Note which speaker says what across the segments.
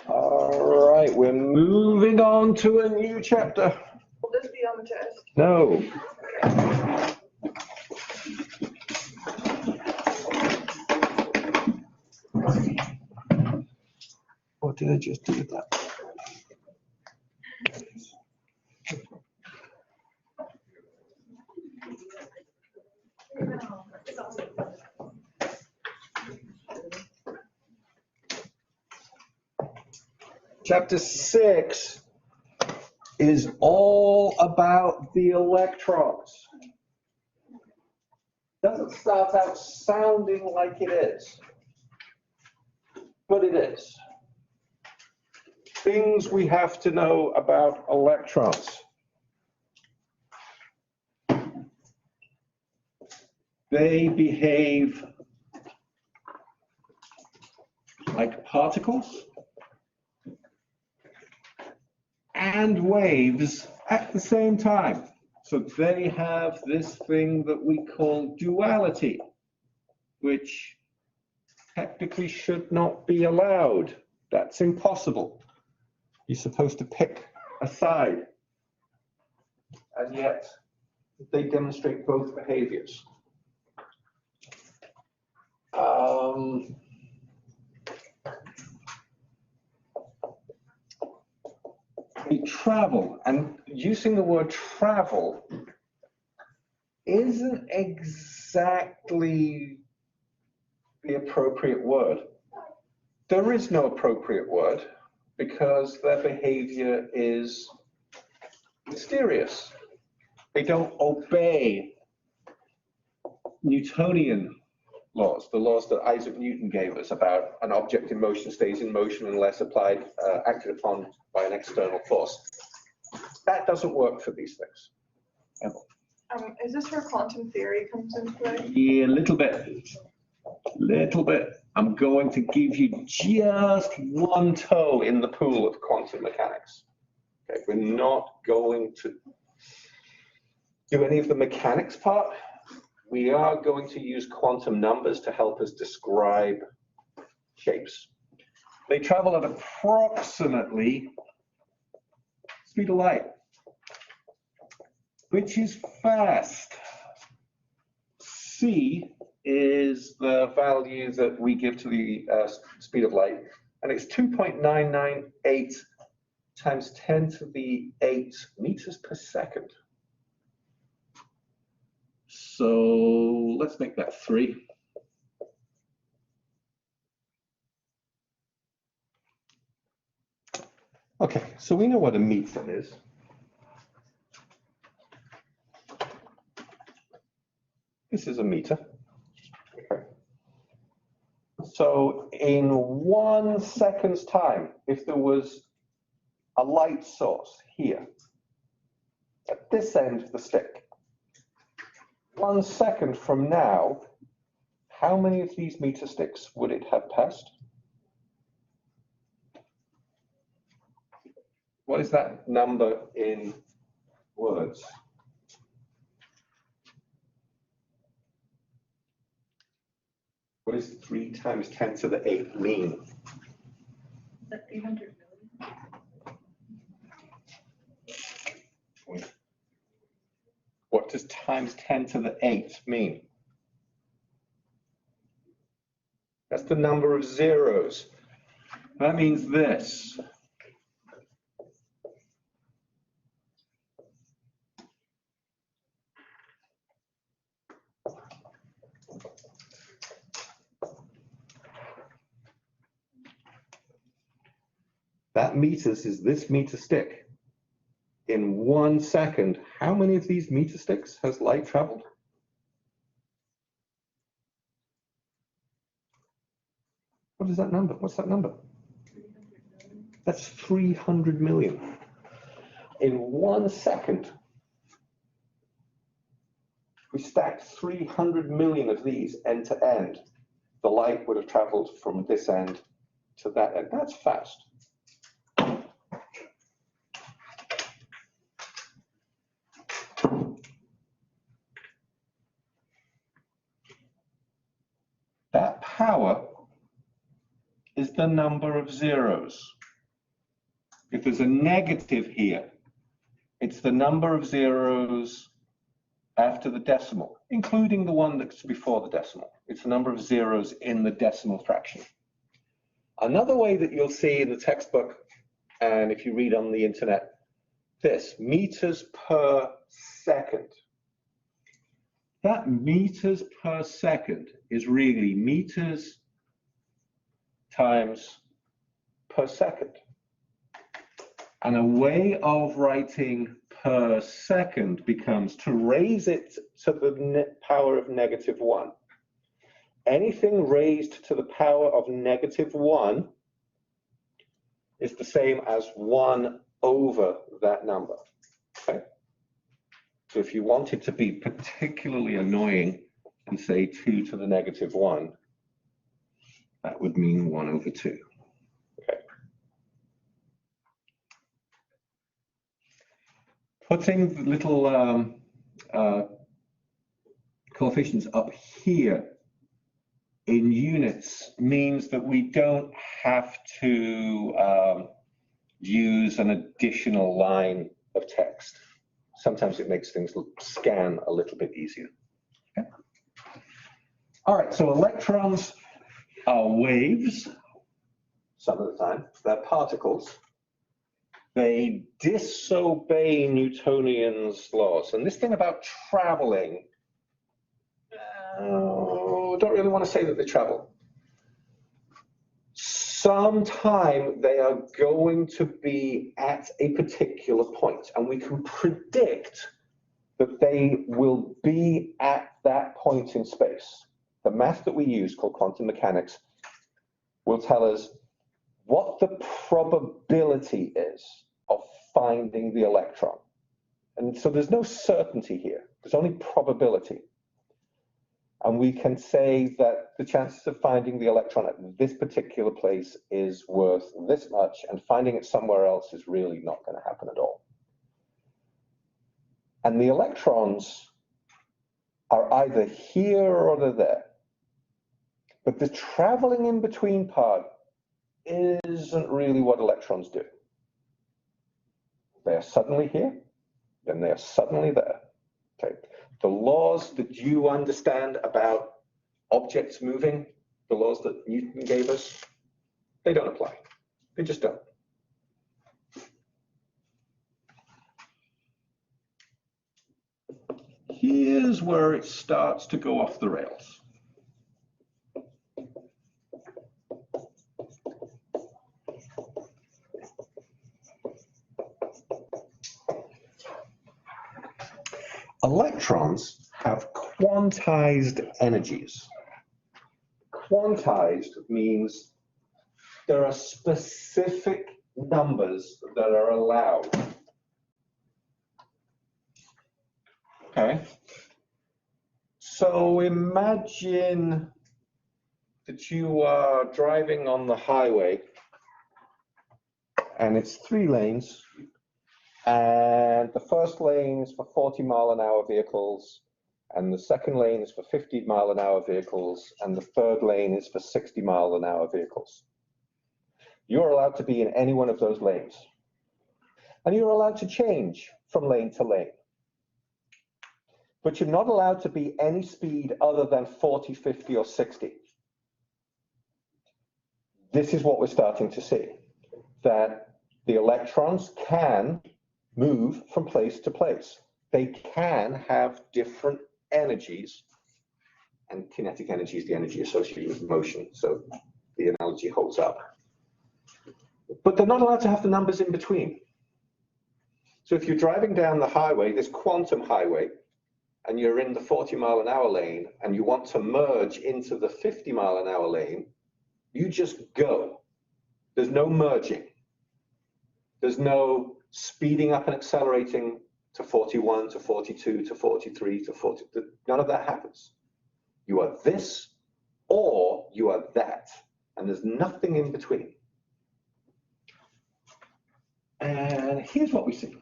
Speaker 1: All right, we're moving on to a new chapter.
Speaker 2: Will this be on the test?
Speaker 1: No. What did I just do with that? Chapter 6 is all about the electrons. Doesn't start out sounding like it is, but it is. Things we have to know about electrons. They behave like particles and waves at the same time. So they have this thing that we call duality, which technically should not be allowed. That's impossible. You're supposed to pick a side, and yet they demonstrate both behaviors. They travel, and using the word travel isn't exactly the appropriate word. There is no appropriate word because their behavior is mysterious. They don't obey Newtonian laws, the laws that Isaac Newton gave us about an object in motion stays in motion unless acted upon by an external force. That doesn't work for these things.
Speaker 2: Is this where quantum theory comes into play?
Speaker 1: Yeah, a little bit. Little bit. I'm going to give you just one toe in the pool of quantum mechanics. Okay, we're not going to do any of the mechanics part. We are going to use quantum numbers to help us describe shapes. They travel at approximately speed of light, which is fast. C is the value that we give to the speed of light, and it's 2.998 times 10 to the 8 meters per second. So let's make that 3. Okay, so we know what a meter is. This is a meter. Okay. So in 1 second's time, if there was a light source here, at this end of the stick, 1 second from now, how many of these meter sticks would it have passed? What is that number in words? What does 3 times 10 to the 8 mean?
Speaker 2: Is that 300 million?
Speaker 1: What does times 10 to the 8 mean? That's the number of zeros. That means this. That meters is this meter stick. In 1 second, how many of these meter sticks has light traveled? What is that number? What's that number?
Speaker 2: 300 million.
Speaker 1: That's 300 million. In 1 second, we stacked 300 million of these end to end. The light would have traveled from this end to that end. That's fast. power is the number of zeros. If there's a negative here, it's the number of zeros after the decimal, including the one that's before the decimal. It's the number of zeros in the decimal fraction. Another way that you'll see in the textbook, and if you read on the internet, this, meters per second. That meters per second is really meters times per second. And a way of writing per second becomes to raise it to the power of -1. Anything raised to the power of -1 is the same as 1 over that number. Okay? So if you wanted to be particularly annoying and say 2 to the -1, that would mean 1 over 2. Okay. Putting the little coefficients up here in units means that we don't have to use an additional line of text. Sometimes it makes things scan a little bit easier. Okay. All right, so electrons are waves some of the time. They're particles. They disobey Newtonian's laws. And this thing about traveling, don't really want to say that they travel. Sometime they are going to be at a particular point, and we can predict that they will be at that point in space. The math that we use, called quantum mechanics, will tell us what the probability is of finding the electron. And so there's no certainty here, there's only probability. And we can say that the chances of finding the electron at this particular place is worth this much, and finding it somewhere else is really not going to happen at all. And the electrons are either here or they're there. But the traveling in between part isn't really what electrons do. They are suddenly here, then they are suddenly there. Okay. The laws that you understand about objects moving, the laws that Newton gave us, they don't apply. They just don't. Here's where it starts to go off the rails. Electrons have quantized energies. Quantized means there are specific numbers that are allowed. Okay. So imagine that you are driving on the highway and it's 3 lanes. And the first lane is for 40-mile-an-hour vehicles, and the second lane is for 50-mile-an-hour vehicles, and the third lane is for 60-mile-an-hour vehicles. You're allowed to be in any one of those lanes. And you're allowed to change from lane to lane. But you're not allowed to be any speed other than 40, 50, or 60. This is what we're starting to see, that the electrons can move from place to place. They can have different energies, and kinetic energy is the energy associated with motion, so the analogy holds up. But they're not allowed to have the numbers in between. So if you're driving down the highway, this quantum highway, and you're in the 40-mile-an-hour lane, and you want to merge into the 50-mile-an-hour lane, you just go. There's no merging. There's no speeding up and accelerating to 41, to 42, to 43, to 40. None of that happens. You are this or you are that, and there's nothing in between. And here's what we see.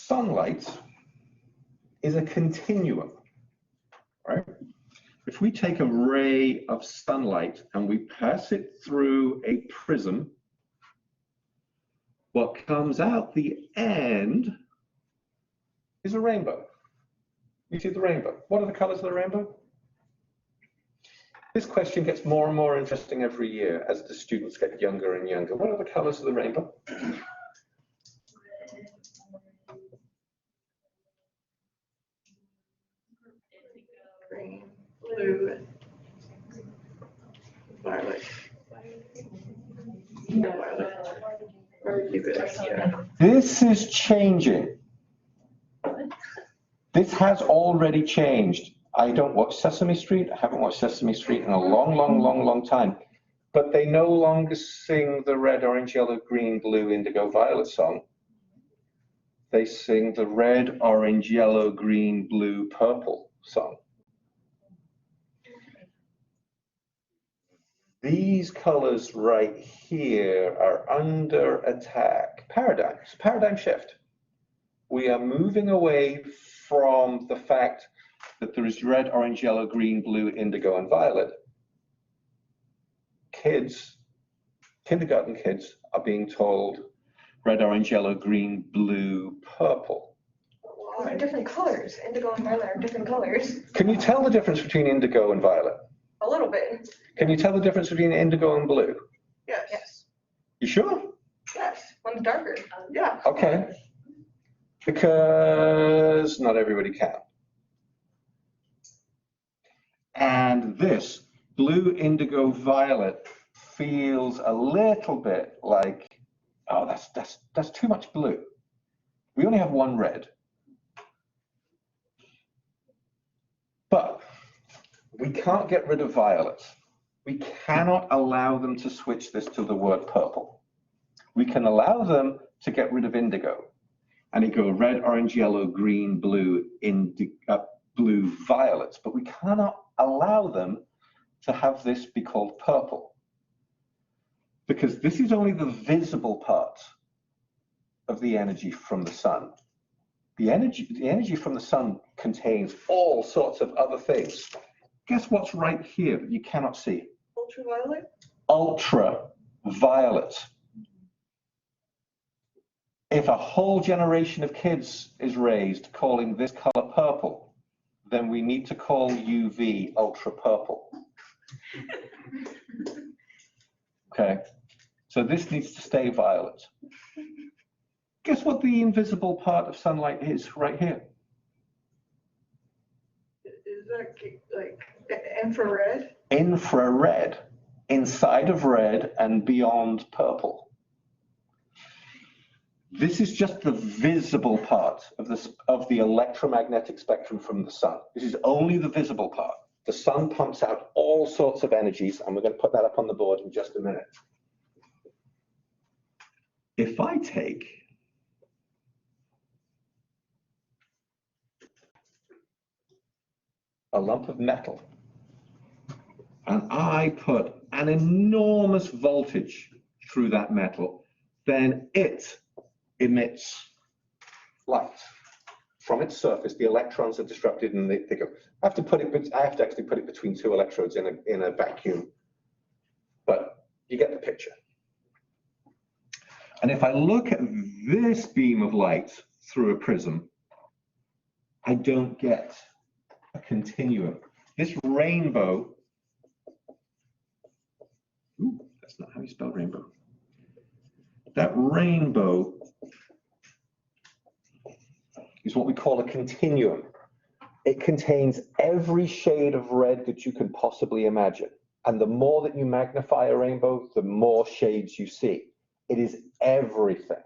Speaker 1: sunlight is a continuum, right? If we take a ray of sunlight and we pass it through a prism, what comes out the end is a rainbow. You see the rainbow. What are the colors of the rainbow? This question gets more and more interesting every year as the students get younger and younger. What are the colors of the rainbow?
Speaker 2: Green, blue, violet. No, violet. Or keep it, yeah.
Speaker 1: This is changing. This has already changed. I don't watch Sesame Street. I haven't watched Sesame Street in a long time. But they no longer sing the red, orange, yellow, green, blue, indigo, violet song. They sing the red, orange, yellow, green, blue, purple song. These colors right here are under attack. Paradigm shift. We are moving away from the fact that there is red, orange, yellow, green, blue, indigo, and violet. Kids, kindergarten kids, are being told red, orange, yellow, green, blue, purple.
Speaker 3: They're different colors. Indigo and violet are different colors.
Speaker 1: Can you tell the difference between indigo and violet?
Speaker 3: A little bit.
Speaker 1: Can you tell the difference between indigo and blue?
Speaker 2: Yes.
Speaker 3: Yes.
Speaker 1: You sure?
Speaker 3: Yes. One's darker.
Speaker 2: Yeah.
Speaker 1: Okay. Because not everybody can. And this blue, indigo, violet feels a little bit like, oh, that's too much blue. We only have one red. But we can't get rid of violet. We cannot allow them to switch this to the word purple. We can allow them to get rid of indigo and it go red, orange, yellow, green, blue, blue, violet, but we cannot allow them to have this be called purple because this is only the visible part of the energy from the sun. The energy from the sun contains all sorts of other things. Guess what's right here that you cannot see?
Speaker 2: Ultraviolet?
Speaker 1: Ultraviolet. If a whole generation of kids is raised calling this color purple, then we need to call UV ultra purple. Okay, so this needs to stay violet. Guess what the invisible part of sunlight is right here?
Speaker 2: Is that like infrared?
Speaker 1: Infrared, inside of red and beyond purple. This is just the visible part of the electromagnetic spectrum from the sun. This is only the visible part. The sun pumps out all sorts of energies, and we're going to put that up on the board in just a minute. If I take a lump of metal and I put an enormous voltage through that metal, then it emits light from its surface. The electrons are disrupted and they go. I have to actually put it between two electrodes in a vacuum, but you get the picture. And if I look at this beam of light through a prism, I don't get a continuum. This rainbow, ooh, that's not how you spell rainbow. That rainbow is what we call a continuum. It contains every shade of red that you can possibly imagine. And the more that you magnify a rainbow, the more shades you see. It is everything.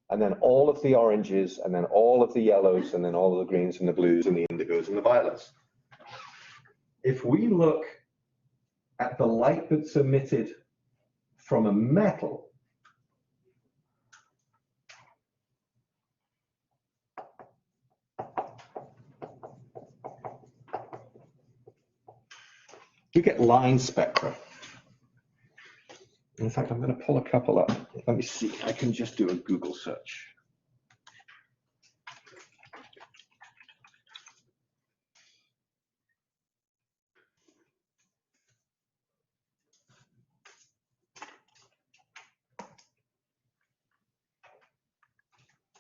Speaker 1: And then all of the oranges, and then all of the yellows, and then all of the greens and the blues and the indigos and the violets. If we look at the light that's emitted from a metal, you get line spectra. In fact, I'm going to pull a couple up. Let me see. I can just do a Google search.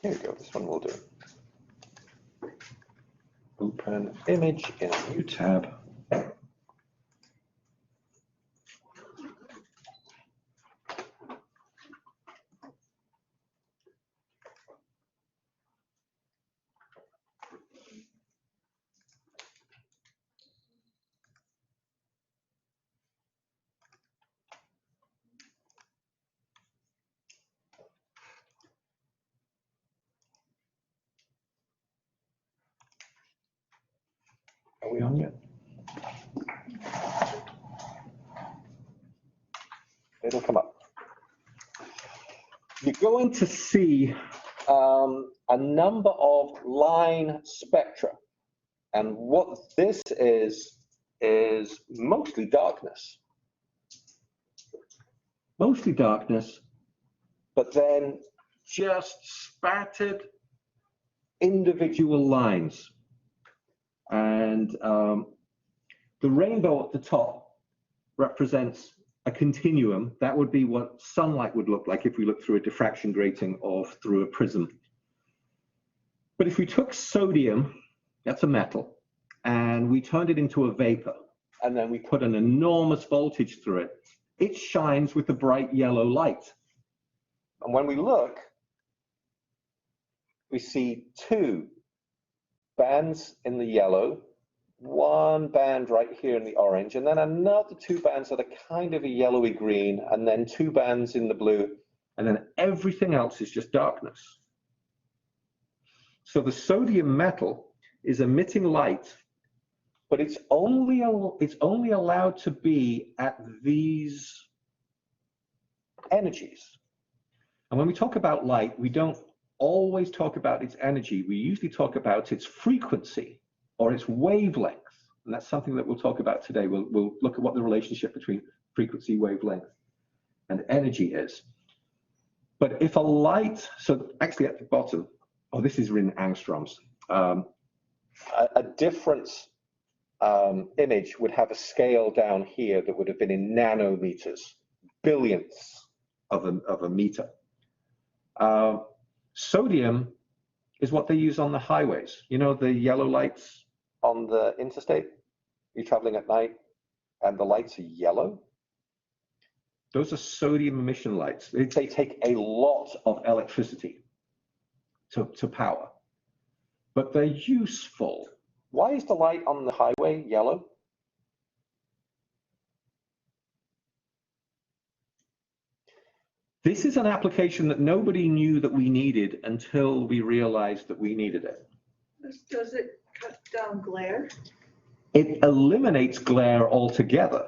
Speaker 1: Here we go, this one will do. Open image in a new tab. Are we on yet? It'll come up. You're going to see a number of line spectra. And what this is mostly darkness. Mostly darkness, but then just spattered individual lines. And the rainbow at the top represents a continuum. That would be what sunlight would look like if we looked through a diffraction grating or through a prism. But if we took sodium, that's a metal, and we turned it into a vapor, and then we put an enormous voltage through it, it shines with a bright yellow light. And when we look, we see two bands in the yellow, one band right here in the orange, and then another two bands that are kind of a yellowy green, and then two bands in the blue, and then everything else is just darkness. So the sodium metal is emitting light, but it's only allowed to be at these energies. And when we talk about light, we don't always talk about its energy. We usually talk about its frequency or its wavelength. And that's something that we'll talk about today. We'll look at what the relationship between frequency, wavelength, and energy is. But if a light, so actually at the bottom, oh, this is in angstroms. A difference image would have a scale down here that would have been in nanometers, billionths of a meter. Sodium is what they use on the highways. You know, the yellow lights on the interstate? You're traveling at night and the lights are yellow. Those are sodium emission lights. They take a lot of electricity to power, but they're useful. Why is the light on the highway yellow? This is an application that nobody knew that we needed until we realized that we needed it.
Speaker 2: Does it cut down glare?
Speaker 1: It eliminates glare altogether.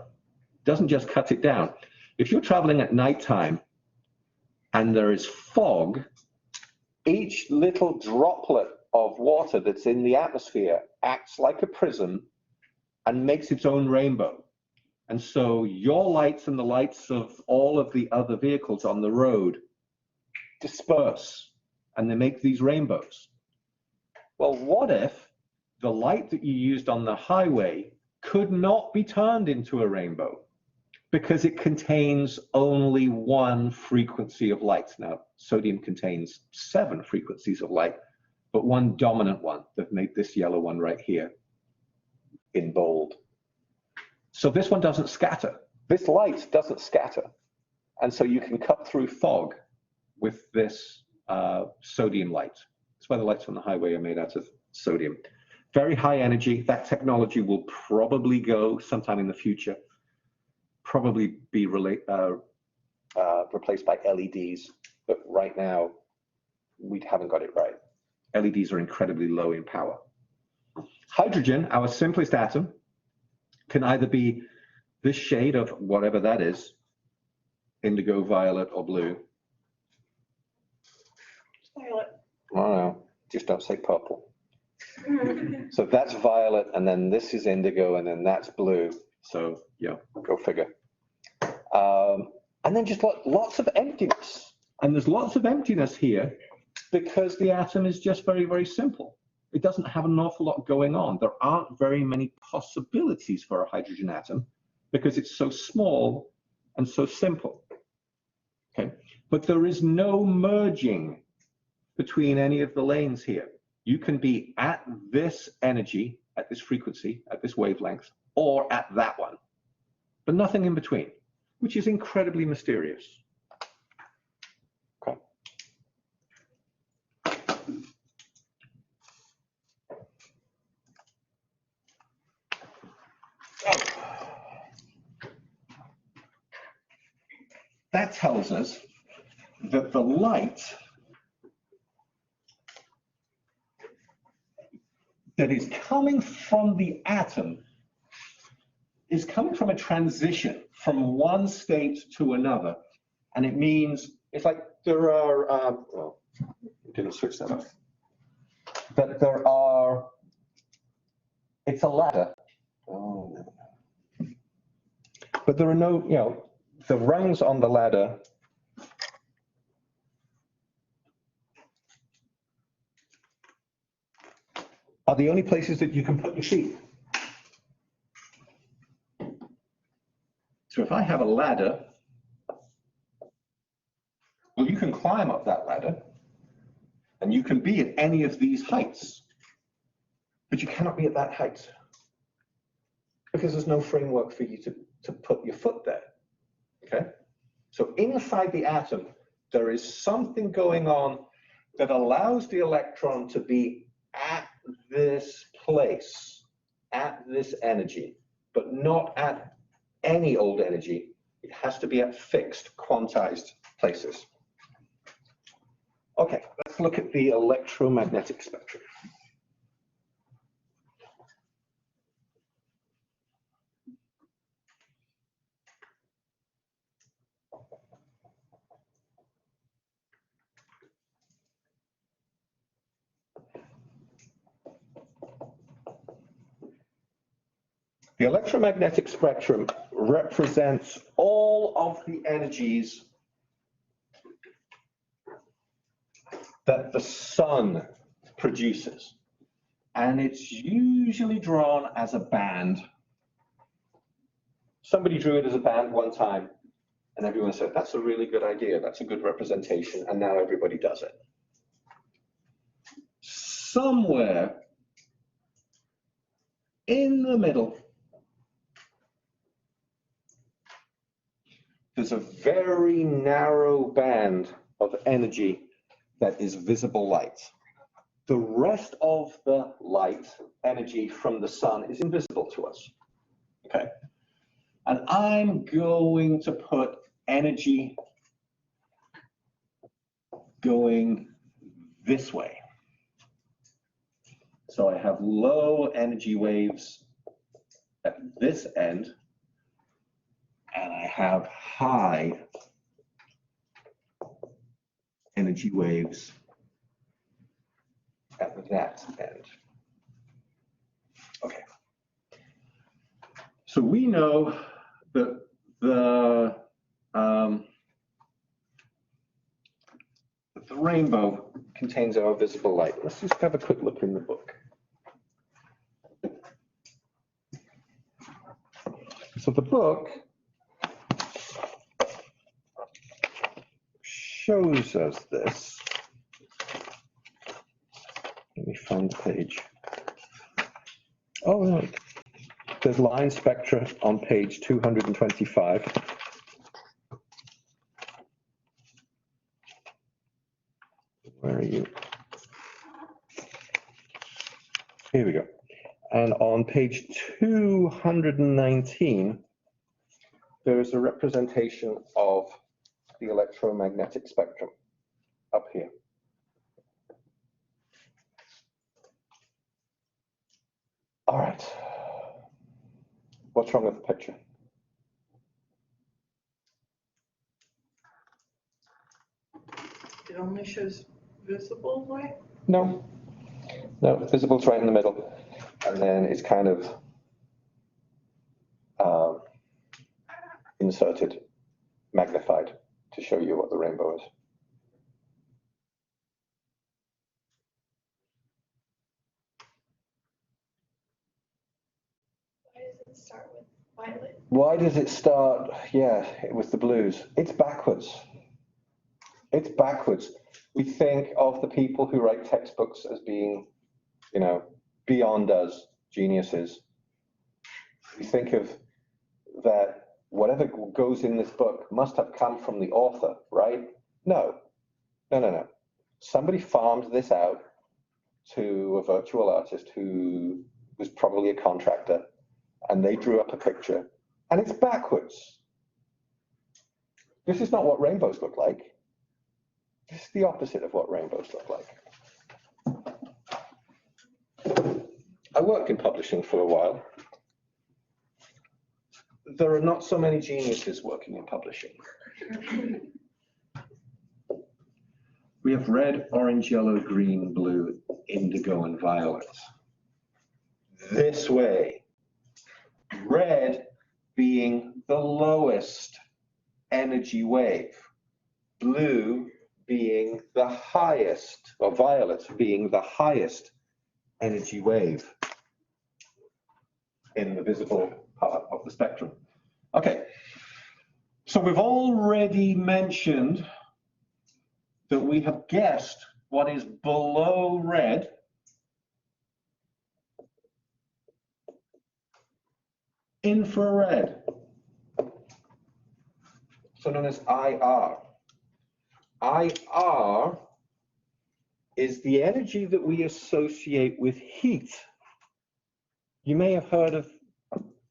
Speaker 1: It doesn't just cut it down. If you're traveling at nighttime and there is fog, each little droplet of water that's in the atmosphere acts like a prism and makes its own rainbow. And so your lights and the lights of all of the other vehicles on the road disperse and they make these rainbows. Well, what if the light that you used on the highway could not be turned into a rainbow because it contains only one frequency of light? Now, sodium contains 7 frequencies of light, but one dominant one that made this yellow one right here in bold. So this one doesn't scatter. This light doesn't scatter. And so you can cut through fog with this sodium light. That's why the lights on the highway are made out of sodium. Very high energy. That technology will probably go sometime in the future, probably be replaced by LEDs. But right now, we haven't got it right. LEDs are incredibly low in power. Hydrogen, our simplest atom, can either be this shade of whatever that is, indigo, violet, or blue.
Speaker 2: Violet.
Speaker 1: Oh, no, just don't say purple. So that's violet, and then this is indigo, and then that's blue. So yeah, go figure. And then just lots of emptiness. And there's lots of emptiness here because the atom is just very, very simple. It doesn't have an awful lot going on. There aren't very many possibilities for a hydrogen atom because it's so small and so simple. Okay, but there is no merging between any of the lanes here. You can be at this energy, at this frequency, at this wavelength, or at that one, but nothing in between, which is incredibly mysterious. Okay. That tells us that the light that is coming from the atom is coming from a transition from one state to another. And it means, it's like there are, well, I didn't switch that off. That there are, it's a ladder. Oh, no. But there are no, you know, the rungs on the ladder are the only places that you can put your feet. So if I have a ladder, well, you can climb up that ladder and you can be at any of these heights, but you cannot be at that height because there's no framework for you to put your foot there, okay? So inside the atom, there is something going on that allows the electron to be at this place, at this energy, but not at any old energy. It has to be at fixed, quantized places. Okay, let's look at the electromagnetic spectrum. The electromagnetic spectrum represents all of the energies that the sun produces. And it's usually drawn as a band. Somebody drew it as a band one time, and everyone said, that's a really good idea, that's a good representation, and now everybody does it. Somewhere in the middle, there's a very narrow band of energy that is visible light. The rest of the light energy from the sun is invisible to us, okay? And I'm going to put energy going this way. So I have low energy waves at this end, and I have high energy waves at that end. Okay. So we know that the rainbow contains our visible light. Let's just have a quick look in the book. So the book shows us this. Let me find the page. Oh, no. There's line spectra on page 225. Where are you? Here we go. And on page 219, there is a representation of the electromagnetic spectrum up here. All right. What's wrong with the picture?
Speaker 2: It only shows visible light?
Speaker 1: No. No, visible's right in the middle. And then it's kind of inserted, magnified to show you what the rainbow is.
Speaker 3: Why does it start with violet?
Speaker 1: Why does it start, yeah, with the blues? It's backwards. It's backwards. We think of the people who write textbooks as being, you know, beyond us, geniuses. We think of that whatever goes in this book must have come from the author, right? No. Somebody farmed this out to a virtual artist who was probably a contractor, and they drew up a picture, and it's backwards. This is not what rainbows look like. This is the opposite of what rainbows look like. I worked in publishing for a while. There are not so many geniuses working in publishing. We have red, orange, yellow, green, blue, indigo, and violet. This way. Red being the lowest energy wave. Blue being the highest, or violet being the highest energy wave in the visible part of the spectrum. Okay, so we've already mentioned that we have guessed what is below red. Infrared, so known as IR. IR is the energy that we associate with heat. You may have heard of,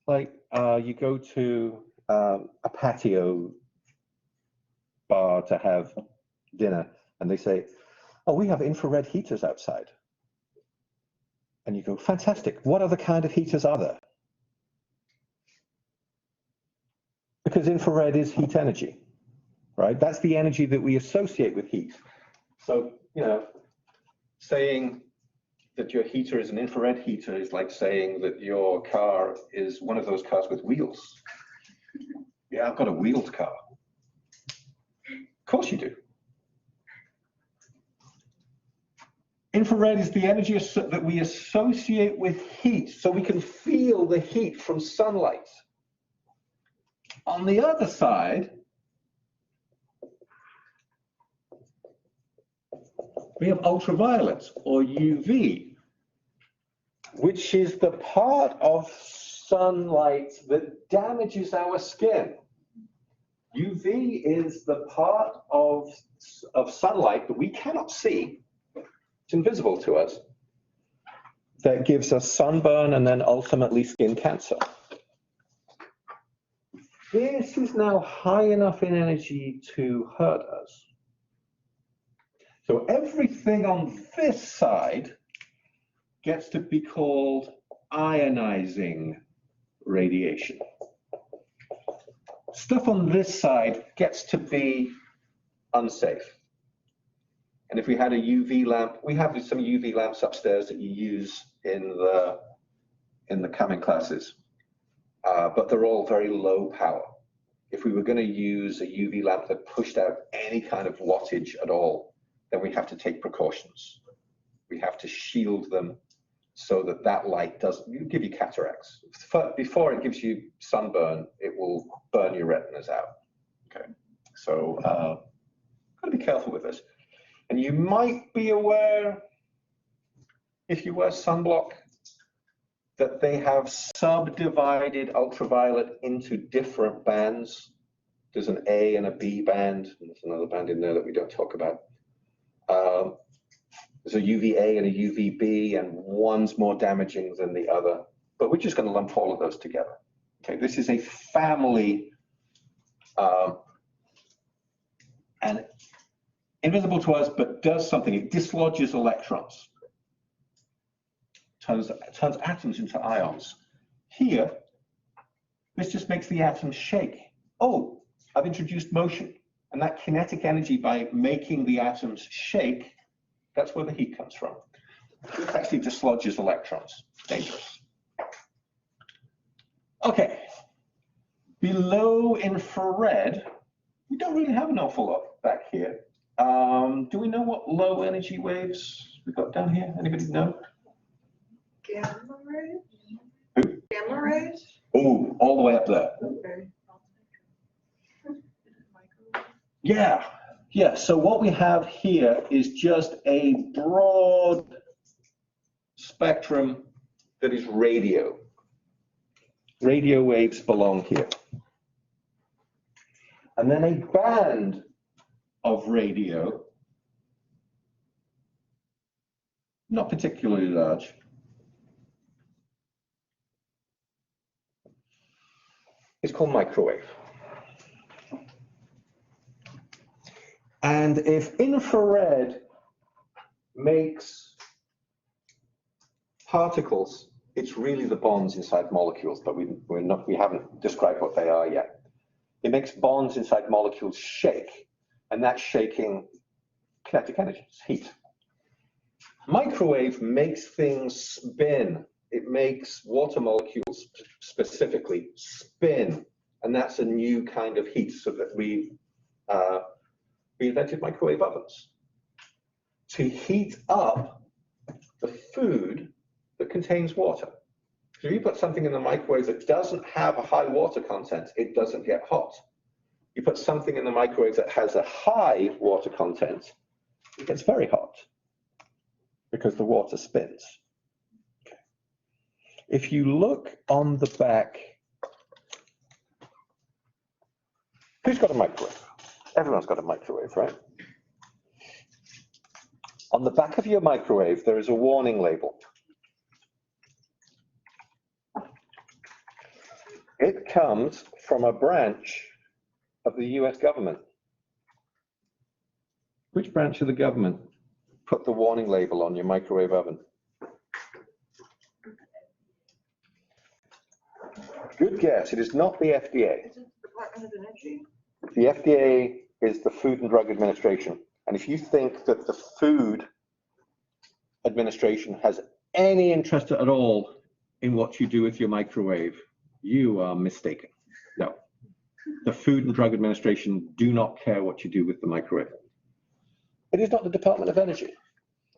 Speaker 1: like, you go to a patio bar to have dinner, and they say, oh, we have infrared heaters outside. And you go, fantastic. What other kind of heaters are there? Because infrared is heat energy, right? That's the energy that we associate with heat. So, you know, saying that your heater is an infrared heater is like saying that your car is one of those cars with wheels. Yeah, I've got a wheeled car. Of course you do. Infrared is the energy that we associate with heat, so we can feel the heat from sunlight. On the other side, we have ultraviolet, or UV, which is the part of sunlight that damages our skin. UV is the part of sunlight that we cannot see, it's invisible to us, that gives us sunburn and then ultimately skin cancer. This is now high enough in energy to hurt us. So everything on this side gets to be called ionizing radiation. Stuff on this side gets to be unsafe. And if we had a UV lamp, we have some UV lamps upstairs that you use in the coming classes. But they're all very low power. If we were going to use a UV lamp that pushed out any kind of wattage at all, then we have to take precautions. We have to shield them so that that light doesn't give you cataracts. Before it gives you sunburn, it will burn your retinas out. Okay, so got to be careful with this. And you might be aware, if you wear sunblock, that they have subdivided ultraviolet into different bands. There's an A and a B band, and there's another band in there that we don't talk about. There's a UVA and a UVB, and one's more damaging than the other, but we're just going to lump all of those together. Okay, this is a family, and invisible to us, but does something. It dislodges electrons. Turns atoms into ions. Here, this just makes the atoms shake. Oh, I've introduced motion. And that kinetic energy, by making the atoms shake, that's where the heat comes from. This actually dislodges electrons. Dangerous. Okay. Below infrared, we don't really have an awful lot back here. Do we know what low energy waves we've got down here? Anybody know?
Speaker 2: Gamma rays?
Speaker 1: Who?
Speaker 2: Gamma rays?
Speaker 1: Oh, all the way up there.
Speaker 2: Okay.
Speaker 1: Yeah, Yeah, so what we have here is just a broad spectrum that is radio. Radio waves belong here. And then a band of radio, not particularly large, is called microwave. And if infrared makes particles, it's really the bonds inside molecules, but we haven't described what they are yet. It makes bonds inside molecules shake, and that shaking kinetic energy, it's heat. Microwave makes things spin. It makes water molecules specifically spin, and that's a new kind of heat, so that we invented microwave ovens to heat up the food that contains water. So if you put something in the microwave that doesn't have a high water content, it doesn't get hot. You put something in the microwave that has a high water content, it gets very hot because the water spins. Okay. If you look on the back, who's got a microwave? Everyone's got a microwave, right? On the back of your microwave, there is a warning label. It comes from a branch of the US government. Which branch of the government put the warning label on your microwave oven? Good guess. It is not the FDA.
Speaker 2: Is it the Department of Energy?
Speaker 1: The FDA is the Food and Drug Administration. And if you think that the Food Administration has any interest at all in what you do with your microwave, you are mistaken. No. The Food and Drug Administration do not care what you do with the microwave. It is not the Department of Energy.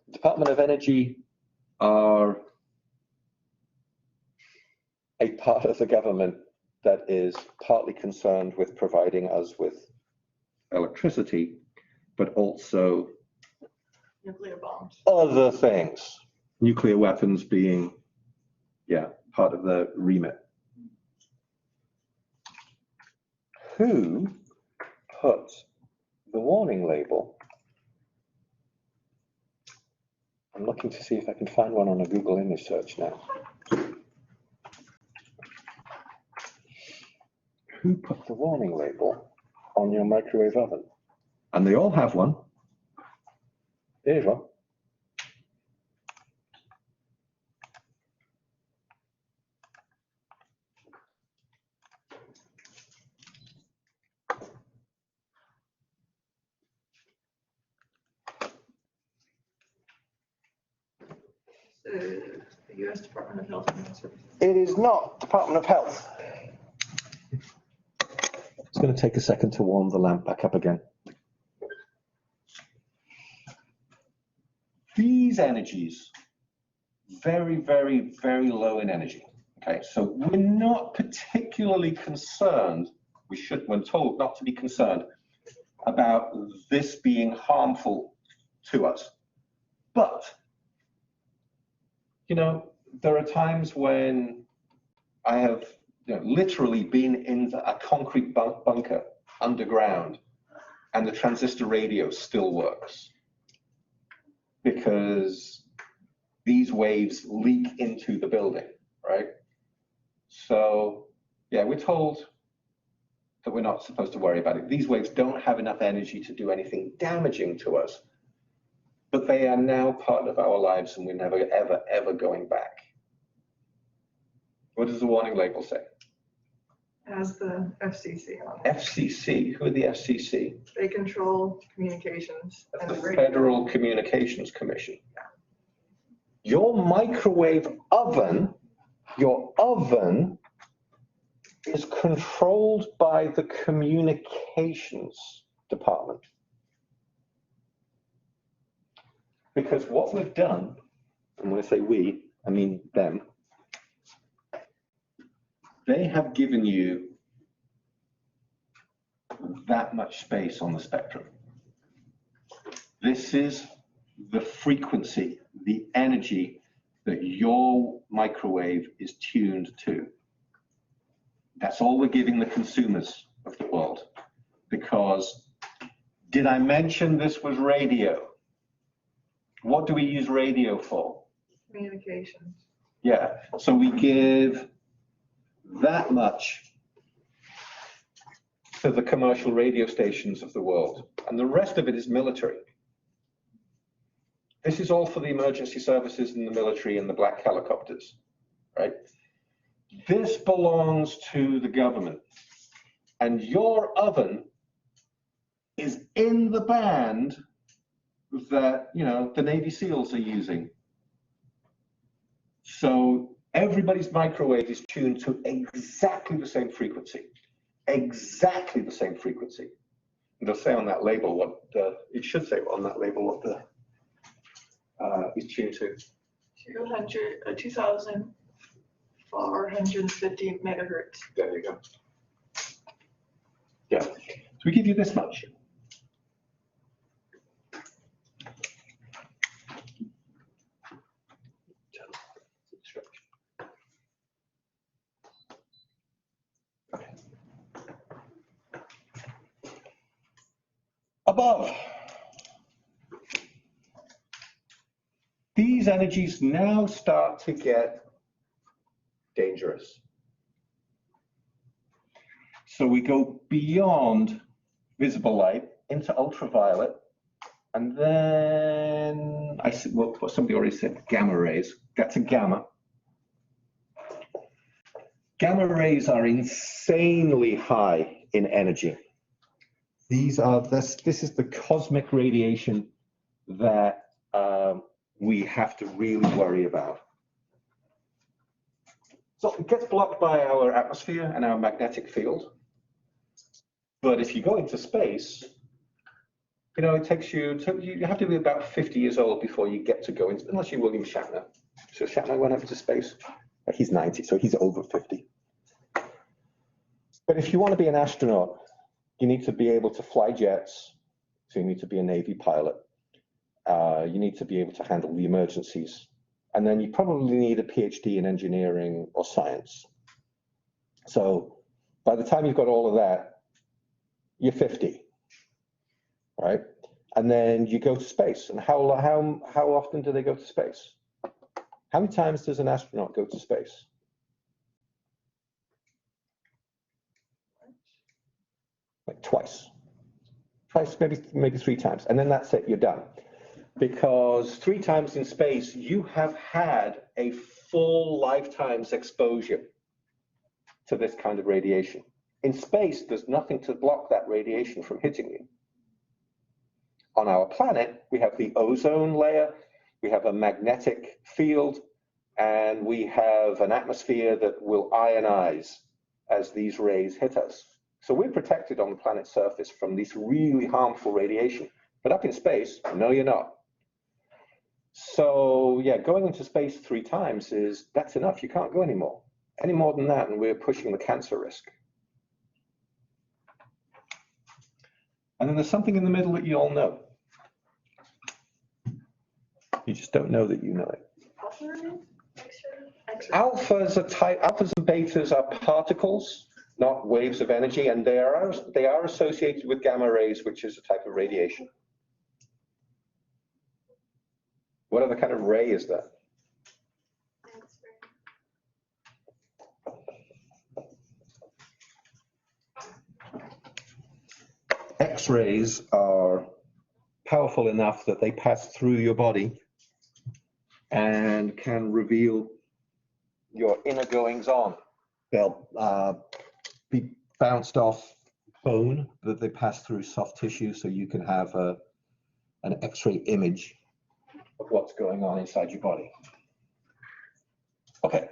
Speaker 1: The Department of Energy are a part of the government that is partly concerned with providing us with electricity, but also
Speaker 2: Nuclear bombs.
Speaker 1: other things. Nuclear weapons being, yeah, part of the remit. Who put the warning label? I'm looking to see if I can find one on a Google image search now. Who put the warning label on your microwave oven? And they all have one. Here's one.
Speaker 2: The US Department of Health and Human Services.
Speaker 1: It is not Department of Health. It's going to take a second to warm the lamp back up again. These energies, very, very, very low in energy. Okay, so we're not particularly concerned, we're told not to be concerned about this being harmful to us. But, you know, there are times when I have literally been in a concrete bunker underground and the transistor radio still works because these waves leak into the building, right? So, yeah, we're told that we're not supposed to worry about it. These waves don't have enough energy to do anything damaging to us, but they are now part of our lives and we're never, ever, ever going back. What does the warning label say?
Speaker 2: As the FCC on it.
Speaker 1: FCC, who are the FCC?
Speaker 2: They control communications.
Speaker 1: That's
Speaker 2: and
Speaker 1: the
Speaker 2: radio.
Speaker 1: Federal Communications Commission. Your microwave oven, your oven is controlled by the communications department. Because what we've done, and when I say we, I mean them, they have given you that much space on the spectrum. This is the frequency, the energy that your microwave is tuned to. That's all we're giving the consumers of the world. Because, did I mention this was radio? What do we use radio for?
Speaker 2: Communications.
Speaker 1: Yeah, so we give that much to the commercial radio stations of the world, and the rest of it is military. This is all for the emergency services and the military and the black helicopters, right? This belongs to the government, and your oven is in the band that, you know, the Navy SEALs are using. So everybody's microwave is tuned to exactly the same frequency, exactly the same frequency. It'll say on that label what it should say on that label what the is tuned to.
Speaker 2: 2,450 megahertz.
Speaker 1: There you go. Yeah. So we give you this much. Above, these energies now start to get dangerous. So we go beyond visible light into ultraviolet, and then I said, well, somebody already said gamma rays. That's a gamma. Gamma rays are insanely high in energy. These are this is the cosmic radiation that we have to really worry about. So it gets blocked by our atmosphere and our magnetic field. But if you go into space, you know, it takes you have to be about 50 years old before you get to go into, unless you're William Shatner. So Shatner went up to space. He's 90, so he's over 50. But if you want to be an astronaut, you need to be able to fly jets, so you need to be a Navy pilot. You need to be able to handle the emergencies. And then you probably need a PhD in engineering or science. So by the time you've got all of that, you're 50, right? And then you go to space. And how often do they go to space? How many times does an astronaut go to space? Like twice, maybe 3 times, and then that's it, you're done. Because 3 times in space, you have had a full lifetime's exposure to this kind of radiation. In space, there's nothing to block that radiation from hitting you. On our planet, we have the ozone layer, we have a magnetic field, and we have an atmosphere that will ionize as these rays hit us. So we're protected on the planet's surface from this really harmful radiation. But up in space, no, you're not. So yeah, going into space 3 times that's enough. You can't go anymore. Any more than that, and we're pushing the cancer risk. And then there's something in the middle that you all know. You just don't know that you know it. Alphas and betas are particles, not waves of energy, and they are associated with gamma rays, which is a type of radiation. What other kind of ray is that? X-rays are powerful enough that they pass through your body and can reveal your inner goings on. They'll be bounced off bone, that they pass through soft tissue, so you can have an X-ray image of what's going on inside your body. Okay,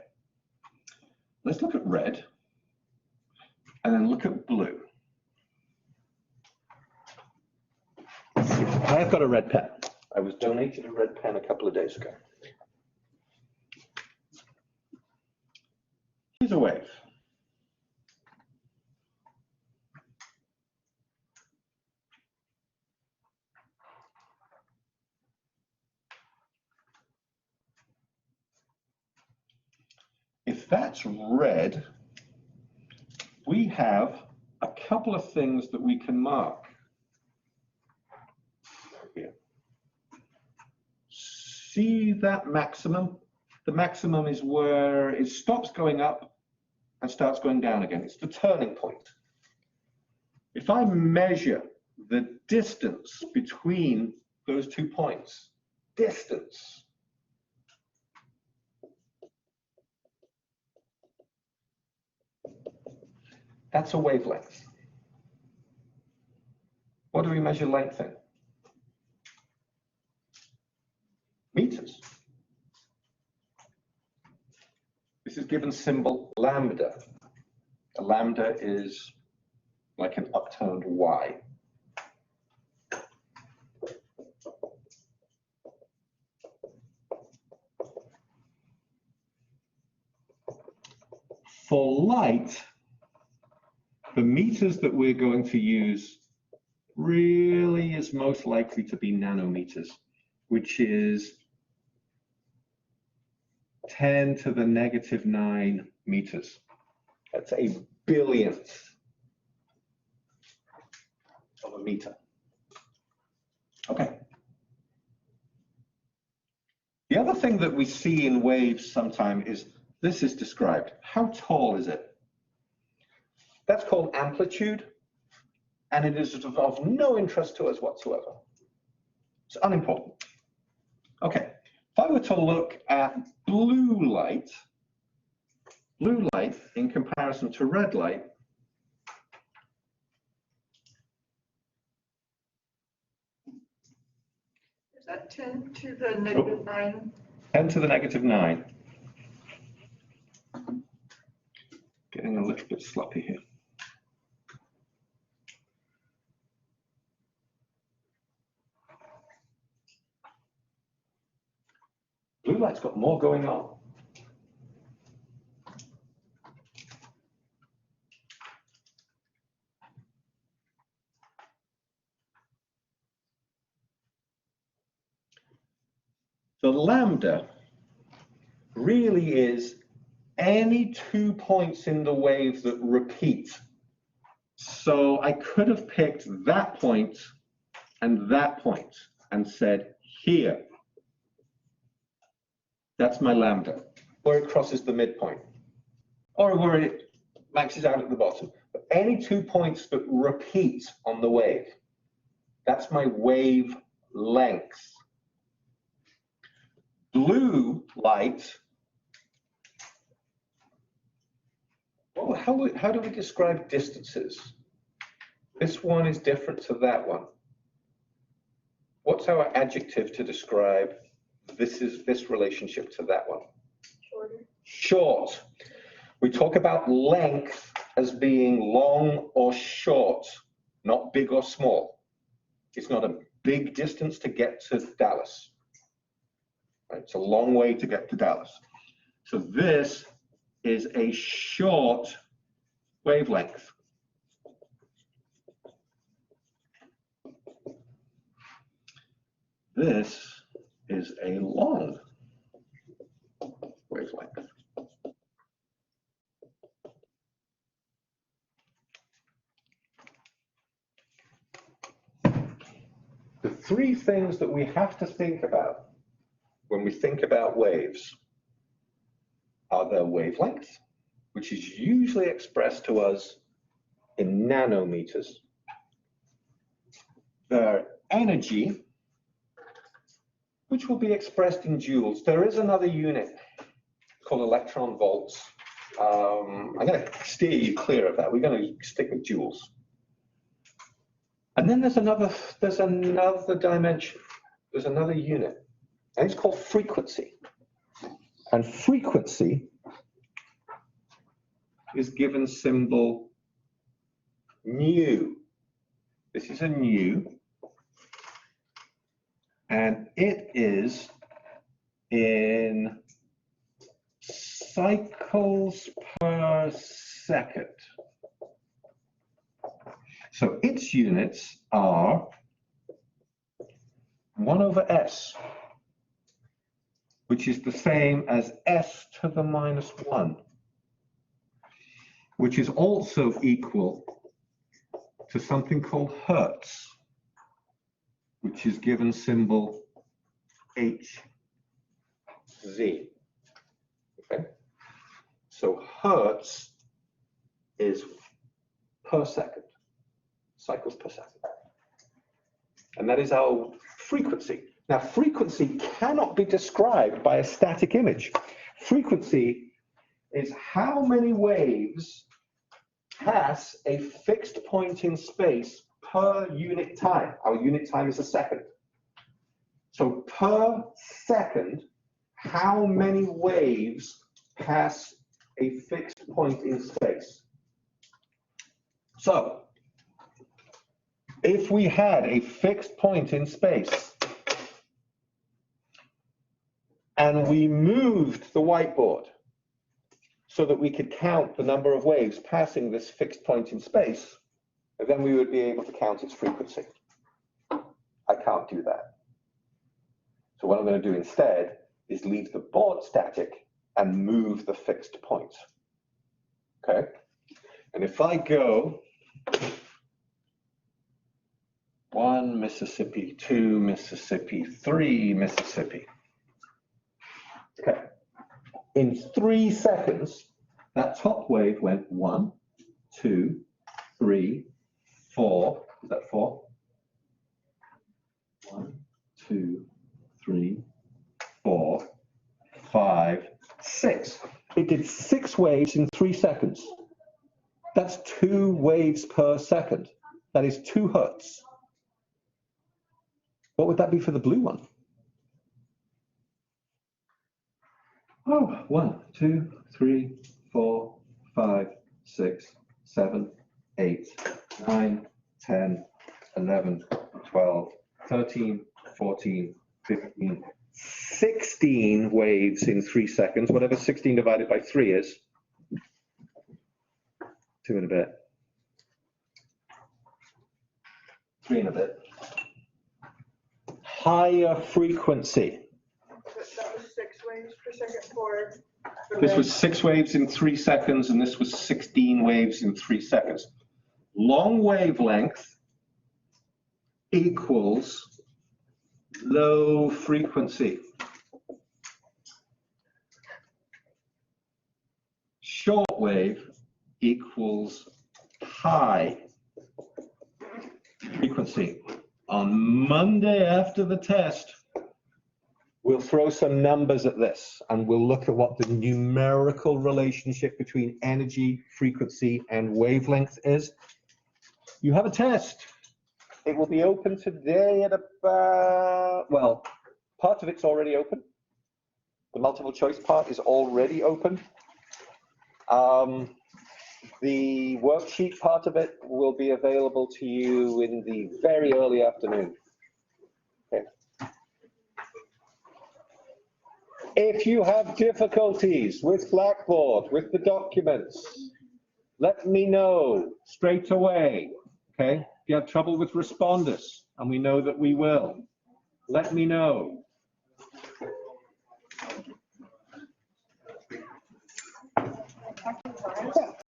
Speaker 1: let's look at red and then look at blue. I've got a red pen. I was donated a red pen a couple of days ago. Here's a wave. that's red, we have a couple of things that we can mark here. See that maximum? The maximum is where it stops going up and starts going down again. It's the turning point. If I measure the distance between those 2 points, distance, that's a wavelength. What do we measure length in? Meters. This is given symbol lambda. A lambda is like an upturned Y. For light, the meters that we're going to use really is most likely to be nanometers, which is 10 to the negative 9 meters. That's a billionth of a meter. Okay. The other thing that we see in waves sometime is this is described. How tall is it? That's called amplitude, and it is of no interest to us whatsoever. It's unimportant. Okay, if I were to look at blue light in comparison to red light,
Speaker 2: Is that 10 to the negative 9?
Speaker 1: 10 to the negative 9. Getting a little bit sloppy here. Blue light's got more going on. The lambda really is any 2 points in the wave that repeat. So I could have picked that point and said here. That's my lambda, where it crosses the midpoint, or where it maxes out at the bottom. But any 2 points that repeat on the wave, that's my wave length. Blue light, well, how do we describe distances? This one is different to that one. What's our adjective to describe this relationship to that one?
Speaker 3: Shorter.
Speaker 1: Short. We talk about length as being long or short, not big or small. It's not a big distance to get to Dallas. Right? It's a long way to get to Dallas. So this is a short wavelength. This is a long wavelength. The three things that we have to think about when we think about waves are their wavelength, which is usually expressed to us in nanometers, their energy, which will be expressed in joules. There is another unit called electron volts. I'm going to steer you clear of that. We're going to stick with joules. And then there's another dimension. There's another unit, and it's called frequency. And frequency is given symbol nu. This is a nu. And it is in cycles per second. So its units are 1 over s, which is the same as s to the minus 1. which is also equal to something called hertz, which is given symbol Hz. Okay? So hertz is per second, cycles per second. And that is our frequency. Now, frequency cannot be described by a static image. Frequency is how many waves pass a fixed point in space per unit time. Our unit time is a second. So per second, how many waves pass a fixed point in space? So if we had a fixed point in space and we moved the whiteboard so that we could count the number of waves passing this fixed point in space, then we would be able to count its frequency. I can't do that. So what I'm going to do instead is leave the board static and move the fixed point. Okay? And if I go 1 Mississippi, 2 Mississippi, 3 Mississippi. Okay. In 3 seconds, that top wave went 1, 2, 3, 4. Is that 4? 1, 2, 3, 4, 5, 6. It did 6 waves in 3 seconds. That's 2 waves per second. That is 2 hertz. What would that be for the blue one? Oh, 1, 2, 3, 4, 5, 6, 7, 8, 9, 10, 11, 12, 13, 14, 15, 16 waves in 3 seconds, whatever 16 divided by 3 is. 2 and a bit. 3 and a bit. Higher frequency.
Speaker 2: That was 6 waves per second for.
Speaker 1: This was 6 waves in 3 seconds, and this was 16 waves in 3 seconds. Long wavelength equals low frequency. Short wave equals high frequency. On Monday after the test, we'll throw some numbers at this and we'll look at what the numerical relationship between energy, frequency, and wavelength is. You have a test. It will be open today at about, well, part of it's already open. The multiple choice part is already open. The worksheet part of it will be available to you in the very early afternoon. Okay. If you have difficulties with Blackboard, with the documents, let me know straight away. Okay. If you have trouble with responders, and we know that we will, let me know.